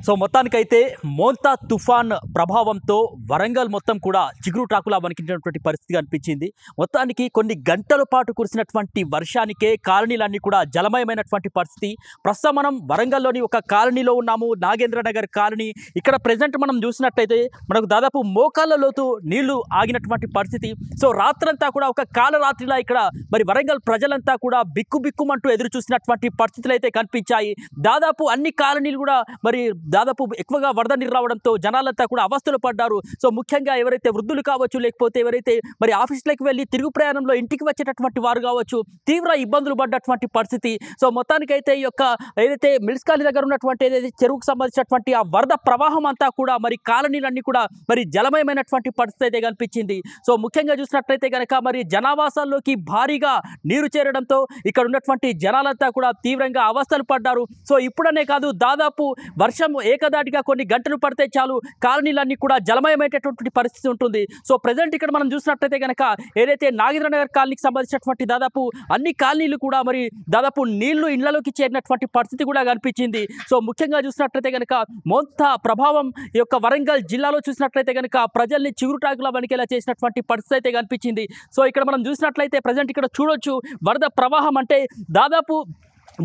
So మొత్తానికైతే మోంతా తుఫాన్ ప్రభావంతో వరంగల్ మొత్తం కూడా చిగురు టాకులా వణికినటువంటి పరిస్థితి కనిపించింది. మొత్తానికి కొన్ని గంటల పాటు కురిసినటువంటి వర్షానికే కాలనీలన్నీ కూడా జలమయమైనటువంటి పరిస్థితి. ప్రస్తుతం మనం వరంగల్లోని ఒక కాలనీలో ఉన్నాము, నాగేంద్ర నగర్ కాలనీ. ఇక్కడ ప్రెజెంట్ మనం చూసినట్లయితే మనకు దాదాపు మోకాళ్ళ లోతు నీళ్లు ఆగినటువంటి పరిస్థితి. సో రాత్రంతా కూడా ఒక కాలరాత్రిలా ఇక్కడ మరి వరంగల్ ప్రజలంతా కూడా బిక్కుబిక్కుమంటూ ఎదురు చూసినటువంటి పరిస్థితులు అయితే కనిపించాయి. దాదాపు అన్ని కాలనీలు కూడా మరి దాదాపు ఎక్కువగా వరద నీరు రావడంతో జనాలంతా కూడా అవస్థలు పడ్డారు. సో ముఖ్యంగా ఎవరైతే వృద్ధులు కావచ్చు, లేకపోతే ఎవరైతే మరి ఆఫీసులకు వెళ్ళి తిరుగు ప్రయాణంలో ఇంటికి వచ్చేటటువంటి వారు కావచ్చు, తీవ్ర ఇబ్బందులు పడ్డటువంటి పరిస్థితి. సో మొత్తానికైతే ఈ యొక్క ఏదైతే మిల్స్ కాలనీ దగ్గర ఉన్నటువంటి ఏదైతే చెరువుకు సంబంధించినటువంటి ఆ వరద ప్రవాహం అంతా కూడా మరి కాలనీలన్నీ కూడా మరి జలమయమైనటువంటి పరిస్థితి అయితే కనిపించింది. సో ముఖ్యంగా చూసినట్లయితే కనుక మరి జనావాసాల్లోకి భారీగా నీరు చేరడంతో ఇక్కడ ఉన్నటువంటి జనాలంతా కూడా తీవ్రంగా అవస్థలు పడ్డారు. సో ఇప్పుడనే కాదు, దాదాపు వర్షం ఏకదాటిగా కొన్ని గంటలు పడితే చాలు కాలనీలన్నీ కూడా జలమయమైనటువంటి పరిస్థితి ఉంటుంది. సో ప్రజెంట్ ఇక్కడ మనం చూసినట్లయితే కనుక ఏదైతే నాగేంద్ర నగర్ కాలనీకి సంబంధించినటువంటి దాదాపు అన్ని కాలనీలు కూడా మరి దాదాపు నీళ్లు ఇళ్లలోకి చేరినటువంటి పరిస్థితి కూడా కనిపించింది. సో ముఖ్యంగా చూసినట్లయితే కనుక మోంతా ప్రభావం ఈ యొక్క వరంగల్ జిల్లాలో చూసినట్లయితే కనుక ప్రజల్ని చిగురుటాకులా వణికేలా చేసినటువంటి పరిస్థితి అయితే కనిపించింది. సో ఇక్కడ మనం చూసినట్లయితే ప్రజెంట్ ఇక్కడ చూడొచ్చు వరద ప్రవాహం అంటే దాదాపు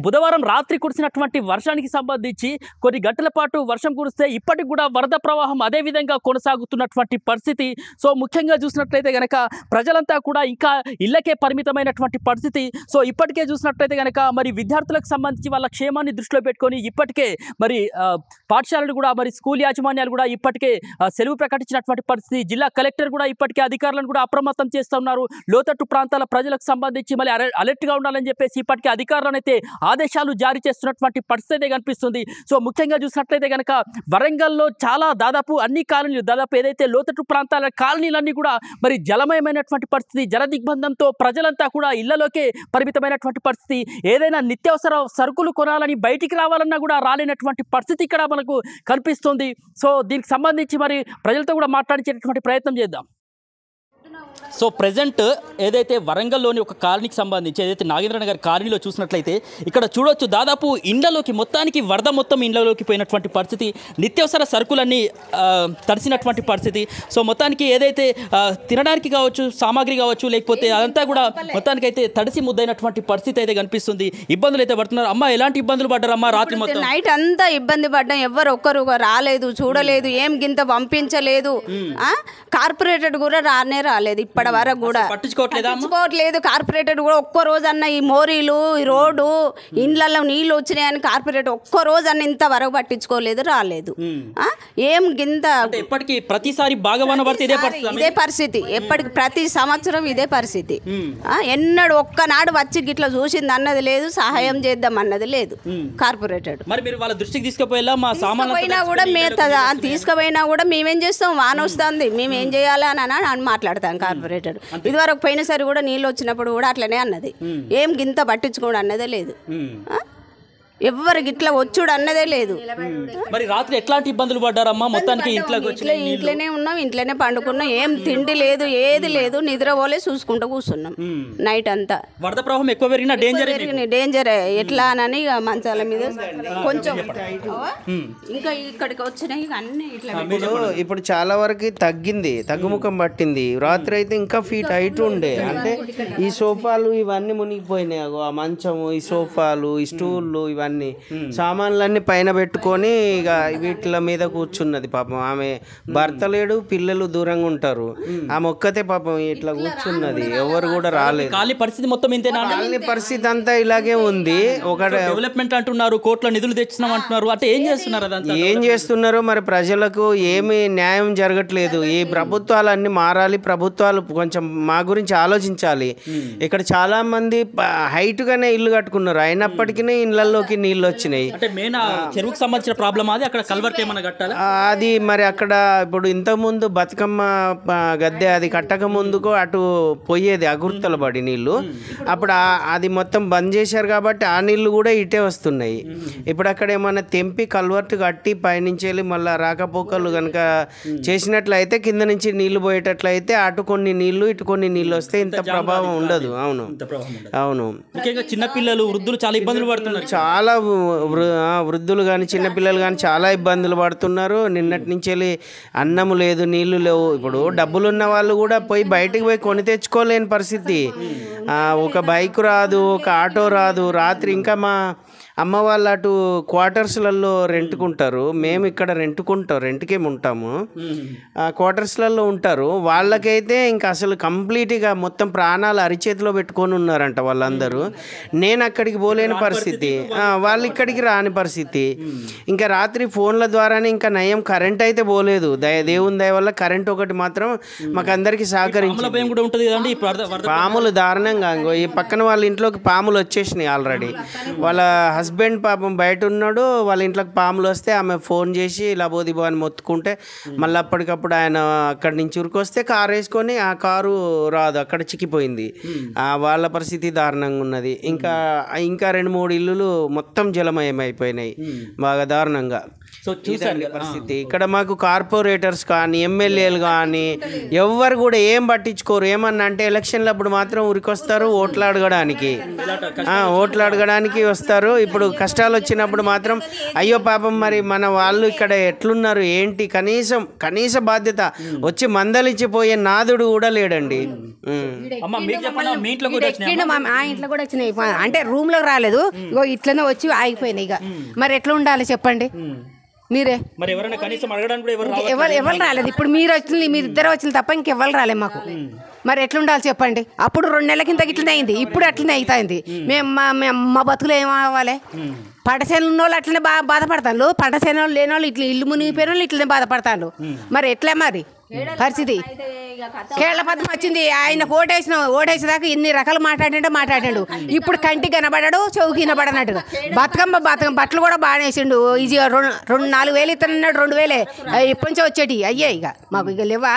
బుధవారం రాత్రి కురిసినటువంటి వర్షానికి సంబంధించి కొన్ని గంటల పాటు వర్షం కురిస్తే ఇప్పటికి కూడా వరద ప్రవాహం అదే విధంగా కొనసాగుతున్నటువంటి పరిస్థితి. సో ముఖ్యంగా చూసినట్లయితే కనుక ప్రజలంతా కూడా ఇంకా ఇళ్లకే పరిమితమైనటువంటి పరిస్థితి. సో ఇప్పటికే చూసినట్లయితే కనుక మరి విద్యార్థులకు సంబంధించి వాళ్ళ క్షేమాన్ని దృష్టిలో పెట్టుకొని ఇప్పటికే మరి పాఠశాలలు కూడా మరి స్కూల్ యాజమాన్యాలు కూడా ఇప్పటికే సెలవు ప్రకటించినటువంటి పరిస్థితి. జిల్లా కలెక్టర్ కూడా ఇప్పటికే అధికారులను కూడా అప్రమత్తం చేస్తున్నారు. లోతట్టు ప్రాంతాల ప్రజలకు సంబంధించి మళ్ళీ అలర్ట్గా ఉండాలని చెప్పేసి ఇప్పటికే అధికారులను అయితే ఆదేశాలు జారీ చేస్తున్నటువంటి పరిస్థితి కనిపిస్తుంది. సో ముఖ్యంగా చూసినట్లయితే కనుక వరంగల్లో చాలా దాదాపు అన్ని కాలనీలు దాదాపు ఏదైతే లోతట్టు ప్రాంతాల కాలనీలన్నీ కూడా మరి జలమయమైనటువంటి పరిస్థితి. జల దిగ్బంధంతో ప్రజలంతా కూడా ఇళ్లలోకే పరిమితమైనటువంటి పరిస్థితి. ఏదైనా నిత్యావసర సరుకులు కొనాలని బయటికి రావాలన్నా కూడా రాలేనటువంటి పరిస్థితి ఇక్కడ మనకు కనిపిస్తుంది. సో దీనికి సంబంధించి మరి ప్రజలతో కూడా మాట్లాడించేటటువంటి ప్రయత్నం చేద్దాం. సో ప్రజెంట్ ఏదైతే వరంగల్లోని ఒక కాలనీకి సంబంధించి ఏదైతే నాగేంద్ర నగర్ కాలనీలో చూసినట్లయితే ఇక్కడ చూడొచ్చు దాదాపు ఇండ్లలోకి మొత్తానికి వరద మొత్తం ఇండ్లలోకి పోయినటువంటి పరిస్థితి. నిత్యావసర సరుకులన్నీ తడిసినటువంటి పరిస్థితి. సో మొత్తానికి ఏదైతే తినడానికి కావచ్చు, సామాగ్రి కావచ్చు, లేకపోతే అదంతా కూడా మొత్తానికి అయితే తడిసి ముద్దైనటువంటి పరిస్థితి అయితే కనిపిస్తుంది. ఇబ్బందులు అయితే పడుతున్నారు. అమ్మ ఎలాంటి ఇబ్బందులు పడ్డారమ్మా రాత్రి మొత్తం? నైట్ అంతా ఇబ్బంది పడ్డాం. ఎవరు ఒక్కరు రాలేదు, చూడలేదు, ఏం గింత పంపించలేదు. కార్పొరేటర్ కూడా రాలేదు ఇప్పటి వరకు కూడా పట్టించుకోవట్లేదు. కార్పొరేటర్ కూడా ఒక్క రోజు అన్న ఈ మోరీలు ఈ రోడ్డు ఇండ్లలో నీళ్లు వచ్చినాయని కార్పొరేటర్ ఒక్క రోజు అన్న ఇంతవరకు పట్టించుకోలేదు, రాలేదు. ఏం గింత ఎప్పటికీ ప్రతిసారి బాగా పడితే ఇదే పరిస్థితి, ఎప్పటికి ప్రతి సంవత్సరం ఇదే పరిస్థితి. ఎన్నడు ఒక్కనాడు వచ్చి గిట్లా చూసింది అన్నది లేదు, సహాయం చేద్దాం అన్నది లేదు కార్పొరేటర్. మరి మీరు వాళ్ళ దృష్టికి తీసుకుపోయినా మా సామాన్లు తీసుకుపోయినా కూడా మేమేం చేస్తాం, వాన వస్తుంది మేమేం చేయాలి అని మాట్లాడతాం కార్పొరేటర్. ఇదివరకు పోయినసారి కూడా నీళ్ళు వచ్చినప్పుడు కూడా అట్లనే అన్నది. ఏం గింత పట్టించుకోవడం అన్నదే లేదు, ఎవరికి ఇట్లా వచ్చుడు అన్నదే లేదు. మరి రాత్రి ఎట్లాంటి ఇబ్బందులు పడ్డారమ్మా? మొత్తానికి ఇంట్లోనే ఉన్నాం, ఇంట్లోనే పండుకున్నాం, ఏం తిండి లేదు, ఏది లేదు, నిద్రపోలే, చూసుకుంటూ కూర్చున్నాం నైట్ అంతా. వరద ప్రవాహం ఎక్కువ పెరిగినా డేంజర్ ఎట్లా అని మంచాల మీద కొంచెం ఇంకా ఇక్కడికి వచ్చినాయి అన్ని ఇట్లా. ఇప్పుడు చాలా వరకు తగ్గింది, తగ్గుముఖం పట్టింది. రాత్రి అయితే ఇంకా ఫీట్ హైట్ ఉండే, అంటే ఈ సోఫాలు ఇవన్నీ మునిగిపోయినాయి. ఆ మంచము, ఈ సోఫాలు, ఈ స్టూళ్ళు, ఇవన్నీ సామాన్లన్నీ పైన పెట్టుకొని ఇక వీటిల మీద కూర్చున్నది. పాపం ఆమె భర్త లేడు, పిల్లలు దూరంగా ఉంటారు. ఆమె ఒక్కతే పాపం ఇట్లా కూర్చున్నది, ఎవరు కూడా రాలేదు. కాలనీ పరిస్థితి మొత్తం ఇంతేనా? కాలనీ పరిస్థితి అంతా ఇలాగే ఉంది. ఒక డెవలప్మెంట్ అంటున్నారు, కోట్ల నిధులు తెచ్చినాం అంటున్నారు, అంటే ఏం చేస్తున్నారు? ఏం చేస్తున్నారో మరి ప్రజలకు ఏమి న్యాయం జరగట్లేదు. ఈ ప్రభుత్వాలన్నీ మారాలి, ప్రభుత్వాలు కొంచెం మా గురించి ఆలోచించాలి. ఇక్కడ చాలా మంది హైట్ గానే ఇల్లు కట్టుకున్నారు, అయినప్పటికీ ఇళ్లలోకి నీళ్ళు వచ్చినాయి. అంటే మెయిన్ చెరువుకు సంబంధించిన ప్రాబ్లం అది. అక్కడ కల్వర్ట్ ఏమైనా కట్టాలి అది. మరి అక్కడ ఇప్పుడు ఇంతకుముందు బతుకమ్మ గద్దె అది కట్టక ముందుకు అటు పోయేది అగుర్తల పడి నీళ్ళు. అప్పుడు అది మొత్తం బంద్ చేశారు కాబట్టి ఆ నీళ్లు కూడా ఇటే వస్తున్నాయి. ఇప్పుడు అక్కడ ఏమైనా తెంపి కల్వర్ట్ కట్టి పైనుంచి వెళ్ళి మళ్ళీ రాకపోకలు కనుక చేసినట్లయితే, కింద నుంచి నీళ్లు పోయేటట్లయితే అటు కొన్ని నీళ్లు ఇటు కొన్ని నీళ్ళు వస్తే ఇంత ప్రభావం ఉండదు. అవును అవును. ముఖ్యంగా చిన్నపిల్లలు, వృద్ధులు చాలా ఇబ్బందులు పడుతున్నారు. చాలా చాలా వృద్ధులు కానీ చిన్నపిల్లలు కానీ చాలా ఇబ్బందులు పడుతున్నారు. నిన్నటి నుంచి వెళ్ళి అన్నము లేదు, నీళ్లు లేవు. ఇప్పుడు డబ్బులు ఉన్న వాళ్ళు కూడా పోయి బయటకు పోయి కొని తెచ్చుకోలేని పరిస్థితి. ఒక బైక్ రాదు, ఒక ఆటో రాదు. రాత్రి ఇంకా మా అమ్మ వాళ్ళు అటు క్వార్టర్స్లలో రెంట్కుంటారు, మేము ఇక్కడ రెంట్కేమి ఉంటాము, క్వార్టర్స్లలో ఉంటారు. వాళ్ళకైతే ఇంకా అసలు కంప్లీట్గా మొత్తం ప్రాణాలు అరిచేతిలో పెట్టుకొని ఉన్నారంట వాళ్ళందరూ. నేను అక్కడికి పోలేని పరిస్థితి, వాళ్ళు ఇక్కడికి రాని పరిస్థితి. ఇంకా రాత్రి ఫోన్ల ద్వారానే, ఇంకా నయం కరెంట్ అయితే పోలేదు, దేవుని దయ వల్ల కరెంట్ ఒకటి మాత్రం మాకు అందరికీ సహకరించింది. పాములు దారుణంగా, ఈ పక్కన వాళ్ళ ఇంట్లోకి పాములు వచ్చేసినాయి ఆల్రెడీ. వాళ్ళ హస్బెండ్ పాపం బయట ఉన్నాడు, వాళ్ళ ఇంట్లోకి పాములు వస్తే ఆమె ఫోన్ చేసి ఇలా బోదిబో అని మొత్తుకుంటే మళ్ళీ అప్పటికప్పుడు ఆయన అక్కడి నుంచి ఉరికొస్తే కారు వేసుకొని ఆ కారు రాదు, అక్కడ చిక్కిపోయింది. వాళ్ళ పరిస్థితి దారుణంగా ఉన్నది. ఇంకా 2-3 ఇల్లులు మొత్తం జలమయం అయిపోయినాయి బాగా దారుణంగా. సో చూసారు పరిస్థితి. ఇక్కడ మాకు కార్పొరేటర్స్ కానీ ఎమ్మెల్యేలు కానీ ఎవ్వరు కూడా ఏం పట్టించుకోరు. ఏమన్నా అంటే ఎలక్షన్లప్పుడు మాత్రం ఉరికొస్తారు ఓట్లు అడగడానికి వస్తారు. ఇప్పుడు కష్టాలు వచ్చినప్పుడు మాత్రం అయ్యో పాపం మరి మన వాళ్ళు ఇక్కడ ఎట్లున్నారు ఏంటి, కనీస బాధ్యత వచ్చి మందలిచ్చిపోయే నాదుడు కూడా లేడండి. ఇంట్లో కూడా వచ్చినాయి, అంటే రూమ్ లో రాలేదు, ఇగో ఇట్లనే వచ్చి ఆగిపోయినాయి. ఇక మరి ఎట్లా ఉండాలి చెప్పండి మీరే. మరి ఎవరైనా కనీసం అడగడానికి కూడా ఎవరు రాలేదు. ఇప్పుడు మీరు ఇద్దరు వచ్చిన తప్ప ఇంకెవ్వరు రాలేదు మాకు. మరి ఎట్లుండాలి చెప్పండి. అప్పుడు 2 నెలల కింద ఇట్లనే అయింది, ఇప్పుడు అట్లనే అవుతుంది. మేము మా బతుకులు ఏమవ్వాలి. పంటసేనలు ఉన్న వాళ్ళు అట్లనే బాధపడతాను, పంటసేనలు లేని వాళ్ళు ఇట్లా ఇల్లు మునిగిపోయిన వాళ్ళు ఇట్లనే బాధపడతాను. మరి ఎట్లా మరి పరిస్థితి. కేరళ పద్మ వచ్చింది, ఆయన ఓటేసేదాకా ఎన్ని రకాలు మాట్లాడాడు. ఇప్పుడు కంటికి కనబడాడు, చెవుకి కనబడనట్టుగా. బతుకమ్మ బట్టలు కూడా బాగా వేసిండు. ఇది 4 వేలు ఇస్తున్నాడు, 2 వేలే ఎప్పటి నుంచో వచ్చేటి అయ్యే. ఇక మాకు ఇక లేవా.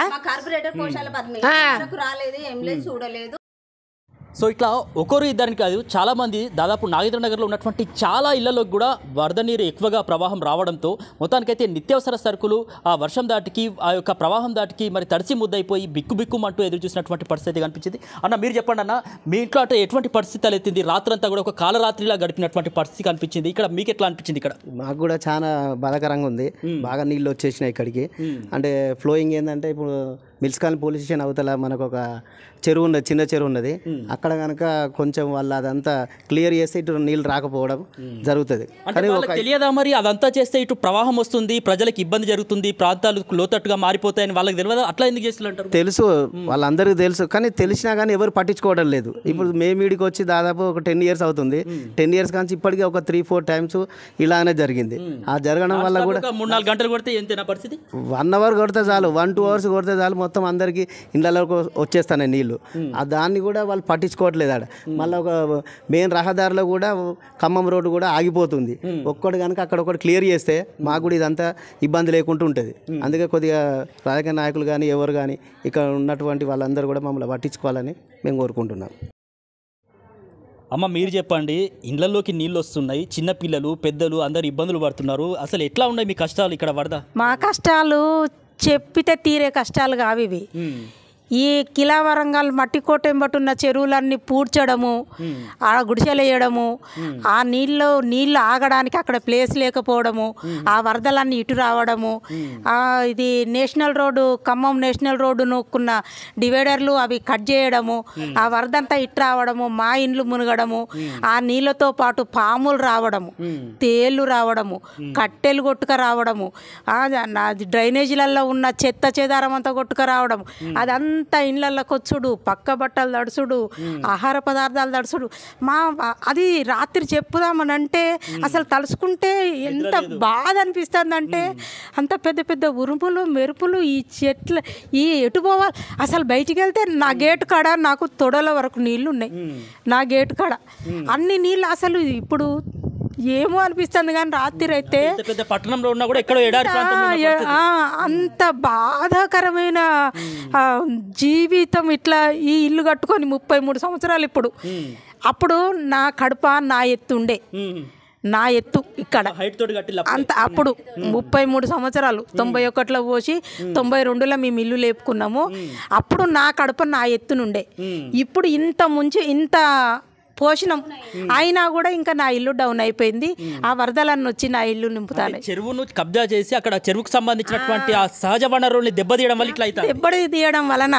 సో ఇట్లా ఒకరు ఇద్దరికి కాదు, చాలామంది దాదాపు నాగేంద్ర నగర్లో ఉన్నటువంటి చాలా ఇళ్లలోకి కూడా వరద నీరు ఎక్కువగా ప్రవాహం రావడంతో మొత్తానికైతే నిత్యావసర సరుకులు ఆ వర్షం దాటికి, ఆ యొక్క ప్రవాహం దాటికి మరి తడిసి ముద్దయిపోయి బిక్కుబిక్కుమంటూ ఎదురు చూసినటువంటి పరిస్థితి కనిపించింది. అన్న మీరు చెప్పండి అన్న, మీ ఇంట్లో అటు ఎటువంటి పరిస్థితులు ఎత్తింది? రాత్రంతా కూడా ఒక కాలరాత్రిలా గడిపినటువంటి పరిస్థితి కనిపించింది. ఇక్కడ మీకు ఎట్లా అనిపించింది? ఇక్కడ మాకు కూడా చాలా బాధాకరంగా ఉంది. బాగా నీళ్ళు వచ్చేసినాయి ఇక్కడికి. అంటే ఫ్లోయింగ్ ఏంటంటే ఇప్పుడు మిల్స్కాన్ పోలీస్ స్టేషన్ అవతల మనకు ఒక చెరువు ఉన్నది, చిన్న చెరువు ఉన్నది. అక్కడ కనుక కొంచెం వాళ్ళు అదంతా క్లియర్ చేస్తే ఇటు నీళ్ళు రాకపోవడం జరుగుతుంది. కానీ తెలియదా మరి అదంతా చేస్తే ఇటు ప్రవాహం వస్తుంది, ప్రజలకు ఇబ్బంది జరుగుతుంది, ప్రాంతాలు లోతట్టుగా మారిపోతాయని వాళ్ళకి తెలియదా? అట్లా ఎందుకు చేస్తున్నారు? తెలుసు, వాళ్ళందరికీ తెలుసు, కానీ తెలిసినా కానీ ఎవరు పట్టించుకోవడం లేదు. ఇప్పుడు మేమీడికి వచ్చి దాదాపు ఒక 10 years అవుతుంది. 10 years కానీ ఇప్పటికీ ఒక 3-4 times ఇలానే జరిగింది. ఆ జరగడం వల్ల కూడా 3-4 గంటలు కొడితే ఎంతైనా పరిస్థితి, 1 hour కొడితే చాలు, 1-2 hours కొడితే చాలు, మొత్తం అందరికీ ఇళ్ళలోకి వచ్చేస్తాయి నీళ్ళు. దాన్ని కూడా వాళ్ళు పట్టించుకోవట్లేదు. ఆడ మళ్ళీ ఒక మెయిన్ రహదారిలో కూడా ఖమ్మం రోడ్డు కూడా ఆగిపోతుంది. ఒక్కటి కనుక అక్కడ ఒకటి క్లియర్ చేస్తే మాకు కూడా ఇదంతా ఇబ్బంది లేకుండా ఉంటుంది. అందుకే కొద్దిగా రాజకీయ నాయకులు కానీ ఎవరు కానీ ఇక్కడ ఉన్నటువంటి వాళ్ళందరూ కూడా మమ్మల్ని పట్టించుకోవాలని మేము కోరుకుంటున్నాం. అమ్మ మీరు చెప్పండి, ఇళ్లలోకి నీళ్ళు వస్తున్నాయి, చిన్నపిల్లలు పెద్దలు అందరు ఇబ్బందులు పడుతున్నారు. అసలు ఎట్లా ఉన్నాయి మీ కష్టాలు ఇక్కడ వరద? మా కష్టాలు చెప్పితే తీరే కష్టాలు కావు ఇవి. ఈ కిలా వరంగల్ మట్టి కోటెంబట్టున్న చెరువులన్నీ పూడ్చడము, ఆ గుడిసెలు వేయడము, ఆ నీళ్ళు ఆగడానికి అక్కడ ప్లేస్ లేకపోవడము, ఆ వరదలన్నీ ఇటు రావడము, ఇది national road Khammam national road నొక్కున్న డివైడర్లు అవి కట్ చేయడము, ఆ వరదంతా ఇటు రావడము, మా ఇండ్లు మునగడము, ఆ నీళ్ళతో పాటు పాములు రావడము, తేళ్ళు రావడము, కట్టెలు కొట్టుక రావడము, డ్రైనేజీలలో ఉన్న చెత్త చెదారం అంతా కొట్టుక రావడము, అదంతా ఇండ్లలోకి వచ్చుడు, పక్క బట్టలు తడుచుడు, ఆహార పదార్థాలు తడుచుడు. అది రాత్రి చెప్పుదామని అంటే అసలు తలుచుకుంటే ఎంత బాధ అనిపిస్తుందంటే, అంత పెద్ద పెద్ద ఉరుములు మెరుపులు, ఈ చెట్లు ఈ ఎటు పోవాలి అసలు. బయటికి వెళ్తే నా గేటు కాడ నాకు తొడల వరకు నీళ్ళు ఉన్నాయి. నా గేటు కాడ అన్ని నీళ్ళు అసలు ఇప్పుడు ఏమో అనిపిస్తుంది. కానీ రాత్రి అయితే పట్టణంలో ఉన్నా కూడా ఎక్కడో అంత బాధాకరమైన జీవితం. ఇట్లా ఈ ఇల్లు కట్టుకొని 33 సంవత్సరాలు ఇప్పుడు. అప్పుడు నా కడుప నా ఎత్తు ఉండే, నా ఎత్తు ఇక్కడ అంత. అప్పుడు 33 సంవత్సరాలు 91లో పోసి 92లో మేము ఇల్లు లేపుకున్నాము. అప్పుడు నా కడుప నా ఎత్తునుండే. ఇప్పుడు ఇంత ముంచి ఇంత పోషణం అయినా కూడా ఇంకా నా ఇల్లు డౌన్ అయిపోయింది. ఆ వరదలన్నీ వచ్చి నా ఇల్లు నింపుతాను. చెరువును కబ్జా చేసి అక్కడ చెరువుకు సంబంధించినటువంటి ఆ సహజ వనరుల్ని దెబ్బతీయడం వల్ల ఇట్లా అవుతాయి. దెబ్బతీయడం వలన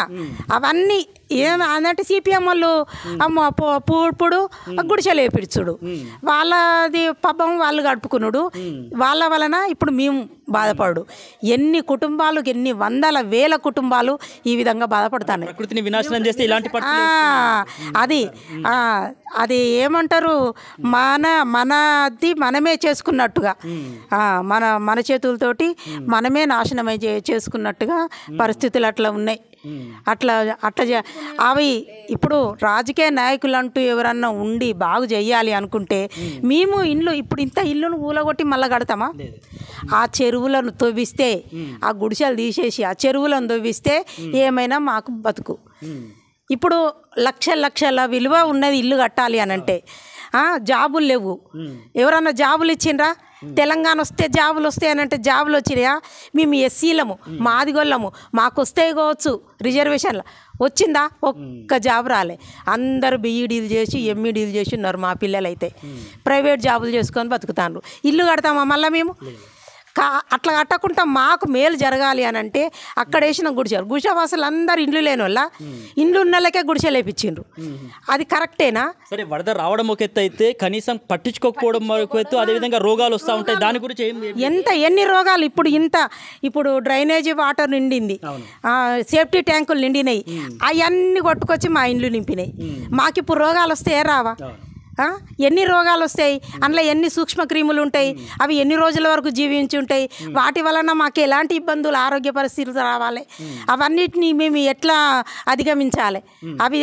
అవన్నీ ఏమంటే సిపిఎం వాళ్ళు ఇప్పుడు గుడిసెలు వేపిడుచుడు, వాళ్ళది పబ్బం వాళ్ళు గడుపుకున్నాడు, వాళ్ళ వలన ఇప్పుడు మేము బాధపడు. ఎన్ని కుటుంబాలు, ఎన్ని వందల వేల కుటుంబాలు ఈ విధంగా బాధపడతాయి. ప్రకృతిని వినాశనం చేస్తే ఇలాంటి అది ఏమంటారు, మనది మనమే చేసుకున్నట్టుగా, మన చేతులతోటి మనమే నాశనమై చేసుకున్నట్టుగా పరిస్థితులు అట్లా ఉన్నాయి. అట్లా అవి ఇప్పుడు రాజకీయ నాయకులు అంటూ ఎవరన్నా ఉండి బాగు చేయాలి అనుకుంటే మేము ఇప్పుడు ఇంత ఇల్లును ఊలగొట్టి మళ్ళీ కడతామా? ఆ చెరువులను తవ్విస్తే, ఆ గుడిసెలు తీసేసి ఆ చెరువులను తవ్విస్తే ఏమైనా మాకు బతుకు. ఇప్పుడు లక్షల విలువ ఉన్నది ఇల్లు కట్టాలి అని అంటే జాబులు లేవు. ఎవరన్నా జాబులు ఇచ్చిండ్రా? తెలంగాణ వస్తే జాబులు వస్తాయనంటే జాబులు వచ్చినాయా? మేము ఎస్సీలము, మాదిగొల్లము, మాకు వస్తాయి కావచ్చు రిజర్వేషన్లు, వచ్చిందా? ఒక్క జాబ్ రాలే. అందరూ బీఈడీలు చేసి ఎంఈడీలు చేసి ఉన్నారు. మా పిల్లలు అయితే ప్రైవేట్ జాబులు చేసుకొని బతుకుతాను. ఇల్లు కడతామా మళ్ళీ మేము? అట్లా కట్టకుండా మాకు మేలు జరగాలి అని అంటే అక్కడ వేసిన గుడిసెలు, గుడిసెవాసులు అందరు ఇండ్లు లేని వాళ్ళ ఇండ్లు ఉన్న వాళ్ళకే గుడిసెలు వేపించిండ్రు. అది కరెక్టేనా? సరే, వరద రావడం ఒక ఎత్తు అయితే కనీసం పట్టించుకోకపోవడం ఒక ఎత్తు, అదేవిధంగా రోగాలు వస్తూ ఉంటాయి. దాని గురించి ఎన్ని రోగాలు ఇప్పుడు డ్రైనేజీ వాటర్ నిండింది, సేఫ్టీ ట్యాంకులు నిండినాయి, అవన్నీ కొట్టుకొచ్చి మా ఇండ్లు నింపినాయి. మాకు ఇప్పుడు రోగాలు వస్తే రావా? ఎన్ని రోగాలు వస్తాయి, అందులో ఎన్ని సూక్ష్మ క్రిములు ఉంటాయి, అవి ఎన్ని రోజుల వరకు జీవించి ఉంటాయి, వాటి వలన మాకు ఎలాంటి ఇబ్బందులు, ఆరోగ్య పరిస్థితులు రావాలి, అవన్నిటిని మేము ఎట్లా అధిగమించాలి? అవి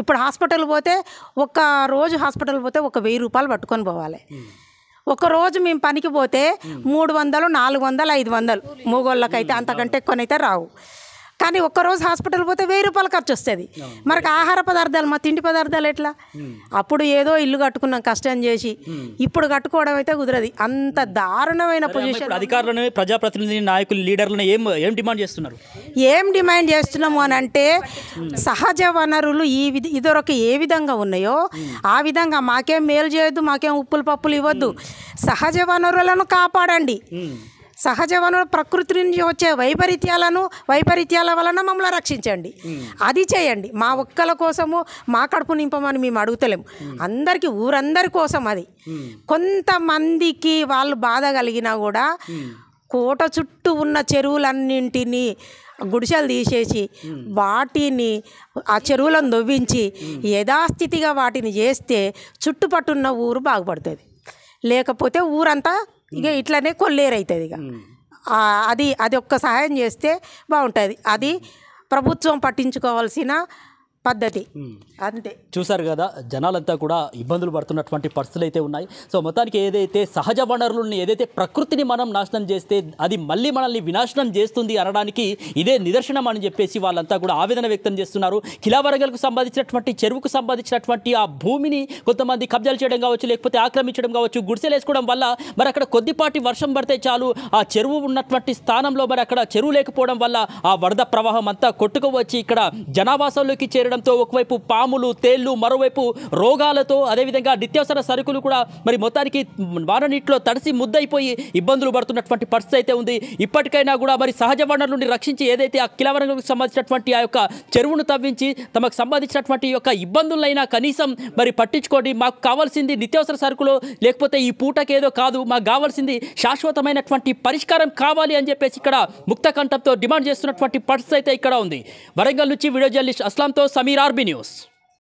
ఇప్పుడు హాస్పిటల్ పోతే ఒక రోజు హాస్పిటల్ పోతే 1000 రూపాయలు పట్టుకొని పోవాలి. ఒకరోజు మేము పనికి పోతే 300, 400, 500 మూగోళ్ళకైతే, అంతకంటే ఎక్కువనైతే రావు. కానీ ఒక్కరోజు హాస్పిటల్ పోతే 1000 రూపాయలు ఖర్చు వస్తుంది. మనకు ఆహార పదార్థాలు, మా తిండి పదార్థాలు ఎట్లా? అప్పుడు ఏదో ఇల్లు కట్టుకున్నాం కష్టం చేసి, ఇప్పుడు కట్టుకోవడం అయితే కుదరదు. అంత దారుణమైన పొజిషన్. అధికారులను, ప్రజాప్రతినిధి నాయకులు, లీడర్లను ఏం డిమాండ్ చేస్తున్నారు? ఏం డిమాండ్ చేస్తున్నాము అని అంటే, సహజ వనరులు ఇదివరకు ఏ విధంగా ఉన్నాయో ఆ విధంగా మాకేం మేలు చేయొద్దు, మాకేం ఉప్పులు పప్పులు ఇవ్వద్దు, సహజ వనరులను కాపాడండి. సహజ వనరులు, ప్రకృతి నుంచి వచ్చే వైపరీత్యాల వలన మమ్మల్ని రక్షించండి. అది చేయండి. మా ఒక్కల కోసము మా కడుపు నింపమని మేము అడుగుతలేము. అందరికీ, ఊరందరి కోసం. అది కొంతమందికి వాళ్ళు బాధ కలిగినా కూడా కోట చుట్టూ ఉన్న చెరువులన్నింటినీ గుడిసెలు తీసేసి వాటిని, ఆ చెరువులను దొవ్వించి యథాస్థితిగా వాటిని చేస్తే చుట్టుపట్టున్న ఊరు బాగుపడుతుంది. లేకపోతే ఊరంతా ఇక ఇట్లనే కొల్లేరైతుంది. ఇక అది ఒక్క సహాయం చేస్తే బాగుంటుంది. అది ప్రభుత్వం పట్టించుకోవాల్సిన పద్ధతి. అంతే. చూసారు కదా, జనాలంతా కూడా ఇబ్బందులు పడుతున్నటువంటి పరిస్థితులు అయితే ఉన్నాయి. సో మొత్తానికి ఏదైతే సహజ వనరులను, ఏదైతే ప్రకృతిని మనం నాశనం చేస్తే అది మళ్ళీ మనల్ని వినాశనం చేస్తుంది అనడానికి ఇదే నిదర్శనం అని చెప్పేసి వాళ్ళంతా కూడా ఆవేదన వ్యక్తం చేస్తున్నారు. కిలా వరంగల్కు సంబంధించినటువంటి చెరువుకు సంబంధించినటువంటి ఆ భూమిని కొంతమంది కబ్జాలు చేయడం కావచ్చు, లేకపోతే ఆక్రమించడం కావచ్చు, గుడిసెలు వేసుకోవడం వల్ల మరి అక్కడ కొద్దిపాటి వర్షం పడితే చాలు ఆ చెరువు ఉన్నటువంటి స్థానంలో మరి అక్కడ చెరువు లేకపోవడం వల్ల ఆ వరద ప్రవాహం అంతా కొట్టుకువచ్చి ఇక్కడ జనావాసాల్లోకి చేరడంతో ఒకవైపు పాములు, తేళ్లు, మరోవైపు రోగాలతో, అదేవిధంగా నిత్యావసర సరుకులు కూడా మరి మొత్తానికి వాన నీటిలో తడిసి ముద్దయిపోయి ఇబ్బందులు పడుతున్నటువంటి పరిస్థితి అయితే ఉంది. ఇప్పటికైనా కూడా మరి సహజ వనరులను రక్షించి ఏదైతే ఆ కిలా వరంగల్కు సంబంధించినటువంటి ఆ యొక్క చెరువును తవ్వించి తమకు సంబంధించినటువంటి యొక్క ఇబ్బందులైనా కనీసం మరి పట్టించుకోండి. మాకు కావాల్సింది నిత్యావసర సరుకులు, లేకపోతే ఈ పూటకేదో కాదు, మాకు కావాల్సింది శాశ్వతమైనటువంటి పరిష్కారం కావాలి అని చెప్పేసి ఇక్కడ ముక్త కంఠంతో డిమాండ్ చేస్తున్నటువంటి పరిస్థితి అయితే ఇక్కడ ఉంది. వరంగల్ నుంచి వీడియో జర్నలిస్ట్ అస్లాంతో సమీర్, ఆర్బీ న్యూస్.